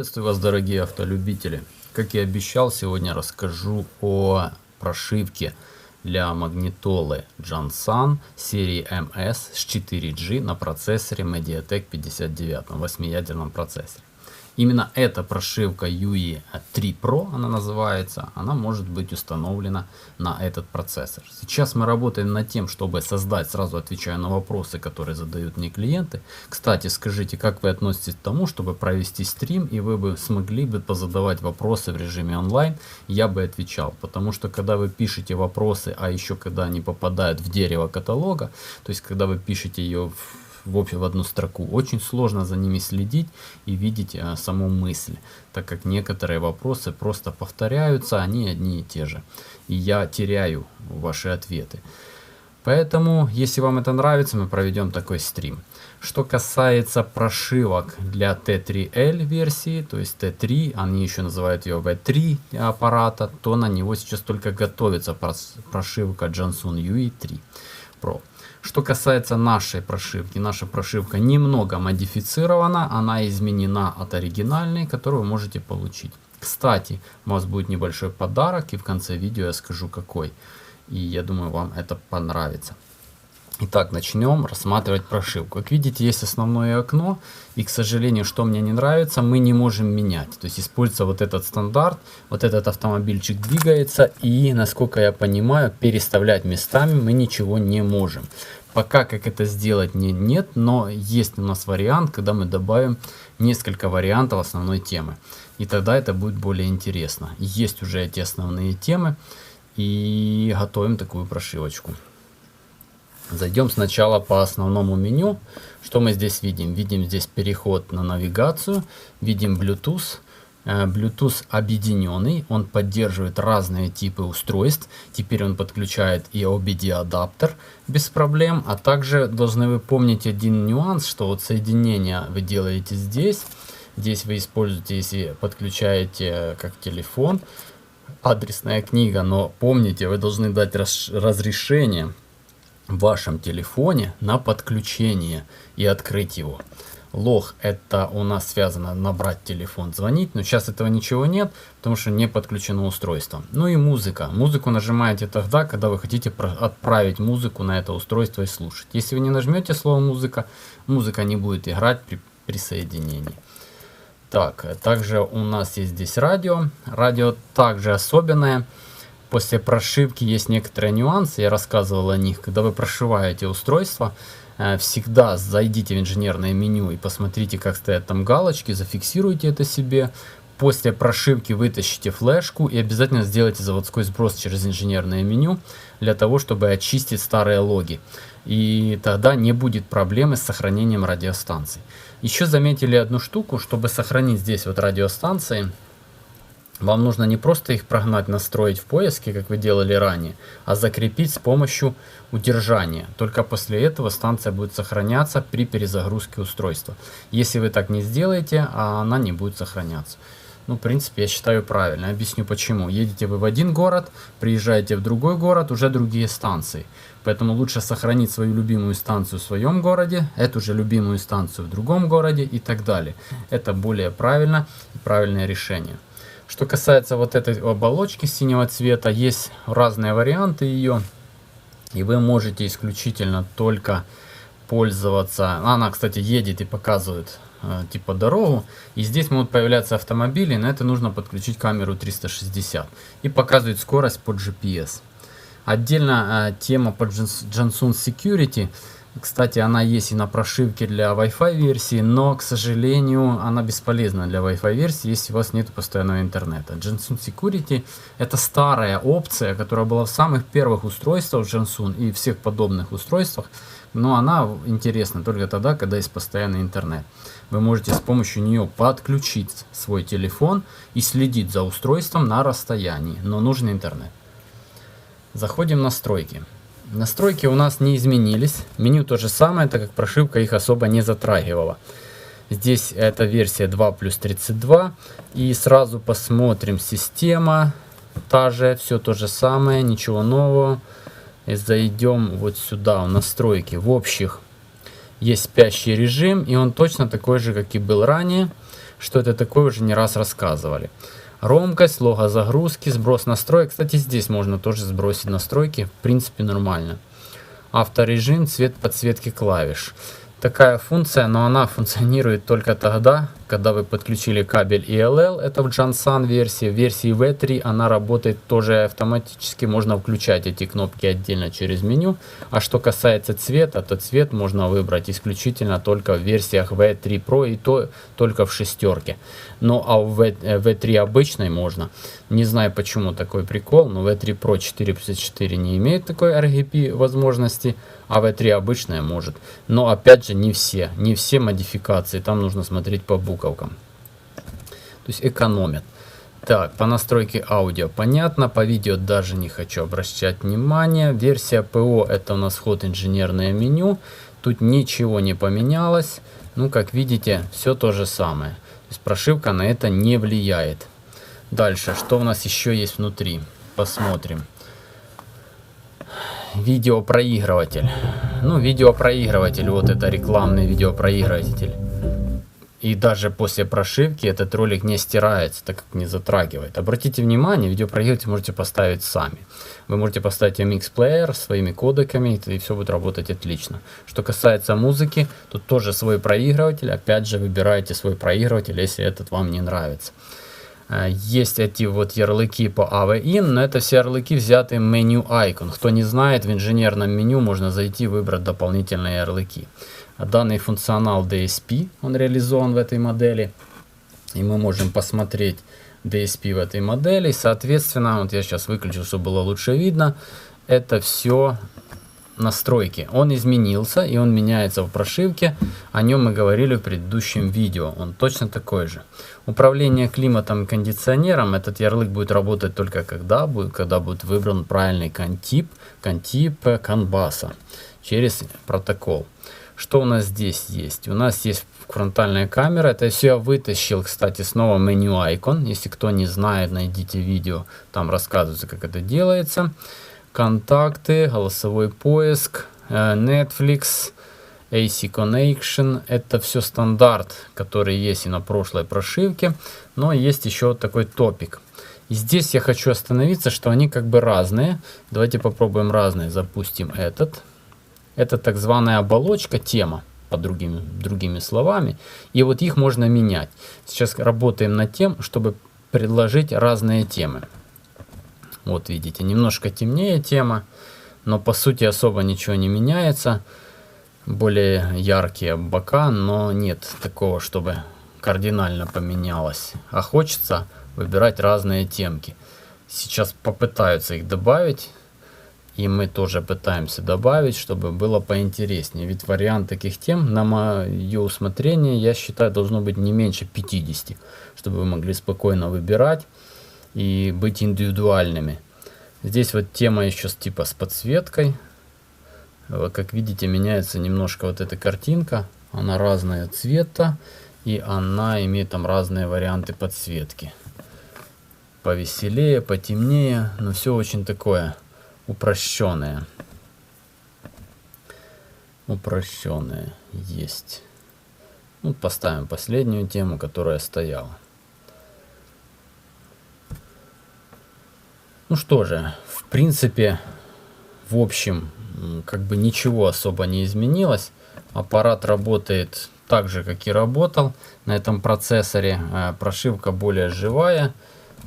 Приветствую вас, дорогие автолюбители! Как и обещал, сегодня расскажу о прошивке для магнитолы Jansan серии MS с 4G на процессоре Mediatek 59, 8-ядерном процессоре. Именно эта прошивка UI 3 Pro, она называется, она может быть установлена на этот процессор. Сейчас мы работаем над тем, чтобы создать, сразу отвечаю на вопросы, которые задают мне клиенты. Кстати, скажите, как вы относитесь к тому, чтобы провести стрим, и вы бы смогли бы позадавать вопросы в режиме онлайн, я бы отвечал. Потому что, когда вы пишете вопросы, а еще когда они попадают в дерево каталога, то есть, когда вы пишете ее в одну строку, очень сложно за ними следить и видеть саму мысль, так как некоторые вопросы просто повторяются, они одни и те же, и я теряю ваши ответы. Поэтому, если вам это нравится, мы проведем такой стрим. Что касается прошивок для T3L версии, то есть T3, они еще называют ее V3 аппарата, то на него сейчас только готовится прошивка Jansan UI 3 Pro. Что касается нашей прошивки, наша прошивка немного модифицирована, она изменена от оригинальной, которую вы можете получить. Кстати, у вас будет небольшой подарок, и в конце видео я скажу какой. И я думаю, вам это понравится. Итак, начнем рассматривать прошивку. Как видите, есть основное окно, и, к сожалению, что мне не нравится, мы не можем менять. То есть используется вот этот стандарт, вот этот автомобильчик двигается, и, насколько я понимаю, переставлять местами мы ничего не можем. Пока как это сделать нет, но есть у нас вариант, когда мы добавим несколько вариантов основной темы. И тогда это будет более интересно. Есть уже эти основные темы, и готовим такую прошивочку. Зайдем сначала по основному меню. Что мы здесь видим? Видим здесь переход на навигацию, видим Bluetooth. Bluetooth объединенный, он поддерживает разные типы устройств. Теперь он подключает и OBD адаптер без проблем. А также должны вы помнить один нюанс, что вот соединение вы делаете здесь. Здесь вы используете, если подключаете как телефон, адресная книга. Но помните, вы должны дать разрешение в вашем телефоне на подключение и открыть его. Лог — это у нас связано набрать телефон, звонить, но сейчас этого ничего нет, потому что не подключено устройство. Ну и музыка. Музыку нажимаете тогда, когда вы хотите отправить музыку на это устройство и слушать. Если вы не нажмете слово музыка, музыка не будет играть при присоединении. Так, также у нас есть здесь радио. Радио также особенное. После прошивки есть некоторые нюансы, я рассказывал о них. Когда вы прошиваете устройство, всегда зайдите в инженерное меню и посмотрите, как стоят там галочки, зафиксируйте это себе. После прошивки вытащите флешку и обязательно сделайте заводской сброс через инженерное меню, для того, чтобы очистить старые логи. И тогда не будет проблемы с сохранением радиостанций. Еще заметили одну штуку, чтобы сохранить здесь вот радиостанции. Вам нужно не просто их прогнать, настроить в поиске, как вы делали ранее, а закрепить с помощью удержания. Только после этого станция будет сохраняться при перезагрузке устройства. Если вы так не сделаете, она не будет сохраняться. Ну, в принципе, я считаю правильно. Объясню почему. Едете вы в один город, приезжаете в другой город, уже другие станции. Поэтому лучше сохранить свою любимую станцию в своем городе, эту же любимую станцию в другом городе и так далее. Это более правильно и правильное решение. Что касается вот этой оболочки синего цвета, есть разные варианты ее. И вы можете исключительно только пользоваться. Она, кстати, едет и показывает типа дорогу. И здесь могут появляться автомобили. На это нужно подключить камеру 360. И показывает скорость под GPS. Отдельно тема под Jansan Security. Кстати, она есть и на прошивке для Wi-Fi версии, но, к сожалению, она бесполезна для Wi-Fi версии, если у вас нет постоянного интернета. Jansan Security — это старая опция, которая была в самых первых устройствах Jansan и всех подобных устройствах, но она интересна только тогда, когда есть постоянный интернет. Вы можете с помощью нее подключить свой телефон и следить за устройством на расстоянии, но нужен интернет. Заходим в настройки. Настройки у нас не изменились. Меню то же самое, так как прошивка их особо не затрагивала. Здесь эта версия 2+32. И сразу посмотрим. Система та же, все то же самое, ничего нового. И зайдем вот сюда, в настройки. В общих есть спящий режим, и он точно такой же, как и был ранее. Что это такое, уже не раз рассказывали. Громкость, лого загрузки, сброс настроек. Кстати, здесь можно тоже сбросить настройки, в принципе нормально. Авторежим, цвет подсветки клавиш. Такая функция, но она функционирует только тогда, когда вы подключили кабель ELL, это в Jansan версии. В версии V3 она работает тоже автоматически, можно включать эти кнопки отдельно через меню. А что касается цвета, то цвет можно выбрать исключительно только в версиях V3 Pro и то только в шестерке. Ну а в V3 обычной можно. Не знаю почему такой прикол, но V3 Pro 454 не имеет такой RGB возможности, а V3 обычная может. Но опять же не все модификации, там нужно смотреть по буковкам. То есть экономят. Так, по настройке аудио понятно, по видео даже не хочу обращать внимание. Версия ПО это у нас вход инженерное меню. Тут ничего не поменялось. Ну, как видите, все то же самое. То есть прошивка на это не влияет. Дальше, что у нас еще есть внутри? Посмотрим. Видеопроигрыватель. Ну, видеопроигрыватель, вот это рекламный видеопроигрыватель. И даже после прошивки этот ролик не стирается, так как не затрагивает. Обратите внимание, видеопроигрыватель можете поставить сами. Вы можете поставить MX Player своими кодеками, и все будет работать отлично. Что касается музыки, тут тоже свой проигрыватель. Опять же, выбираете свой проигрыватель, если этот вам не нравится. Есть эти вот ярлыки по AV-IN, но это все ярлыки взяты в меню Icon. Кто не знает, в инженерном меню можно зайти и выбрать дополнительные ярлыки. Данный функционал DSP, он реализован в этой модели. И мы можем посмотреть DSP в этой модели. Соответственно, вот я сейчас выключу, чтобы было лучше видно. Это все настройки. Он изменился и он меняется в прошивке. О нем мы говорили в предыдущем видео. Он точно такой же. Управление климатом и кондиционером. Этот ярлык будет работать только когда будет выбран правильный контип CAN-BUS через протокол. Что у нас здесь есть? У нас есть фронтальная камера. Это все я вытащил, кстати, снова меню Icon. Если кто не знает, найдите видео. Там рассказывается, как это делается. Контакты, голосовой поиск, Netflix, AC Connection. Это все стандарт, который есть и на прошлой прошивке. Но есть еще вот такой топик. И здесь я хочу остановиться, что они как бы разные. Давайте попробуем разные. Запустим этот. Это так званая оболочка, тема, по другими словами. И вот их можно менять. Сейчас работаем над тем, чтобы предложить разные темы. Вот видите, немножко темнее тема, но по сути особо ничего не меняется. Более яркие бока, но нет такого, чтобы кардинально поменялось. А хочется выбирать разные темки. Сейчас попытаются их добавить. И мы тоже пытаемся добавить, чтобы было поинтереснее. Ведь вариант таких тем, на мое усмотрение, я считаю, должно быть не меньше 50. Чтобы вы могли спокойно выбирать и быть индивидуальными. Здесь вот тема еще типа с подсветкой. Как видите, меняется немножко вот эта картинка. Она разного цвета. И она имеет там разные варианты подсветки. Повеселее, потемнее. Но все очень такое упрощенное. Упрощенное есть. Ну, поставим последнюю тему, которая стояла. Ну что же, в принципе, в общем, как бы ничего особо не изменилось. Аппарат работает так же, как и работал на этом процессоре. Прошивка более живая.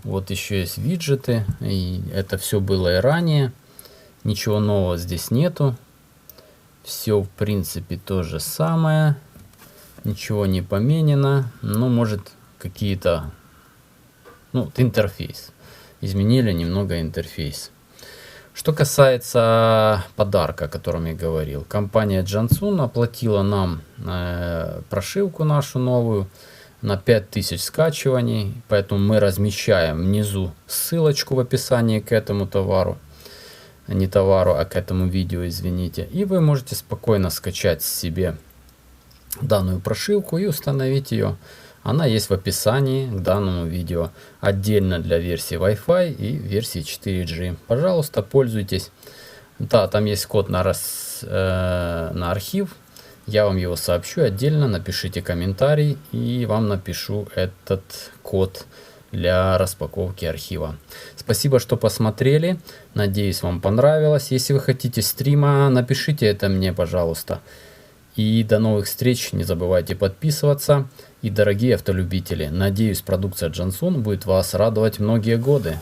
Вот еще есть виджеты. И это все было и ранее. Ничего нового здесь нету. Все в принципе то же самое. Ничего не поменено. Ну, может, какие-то... Ну, интерфейс. Изменили немного интерфейс. Что касается подарка, о котором я говорил. Компания Jansan оплатила нам прошивку нашу новую на 5000 скачиваний. Поэтому мы размещаем внизу ссылочку в описании к этому товару. Не товару, а к этому видео, извините. И вы можете спокойно скачать себе данную прошивку и установить ее. Она есть в описании к данному видео. Отдельно для версии Wi-Fi и версии 4G. Пожалуйста, пользуйтесь. Да, там есть код на архив. Я вам его сообщу отдельно, напишите комментарий, и вам напишу этот код для распаковки архива. Спасибо, что посмотрели. Надеюсь, вам понравилось. Если вы хотите стрима, напишите это мне, пожалуйста. И до новых встреч. Не забывайте подписываться. И, дорогие автолюбители, надеюсь, продукция Jansun будет вас радовать многие годы.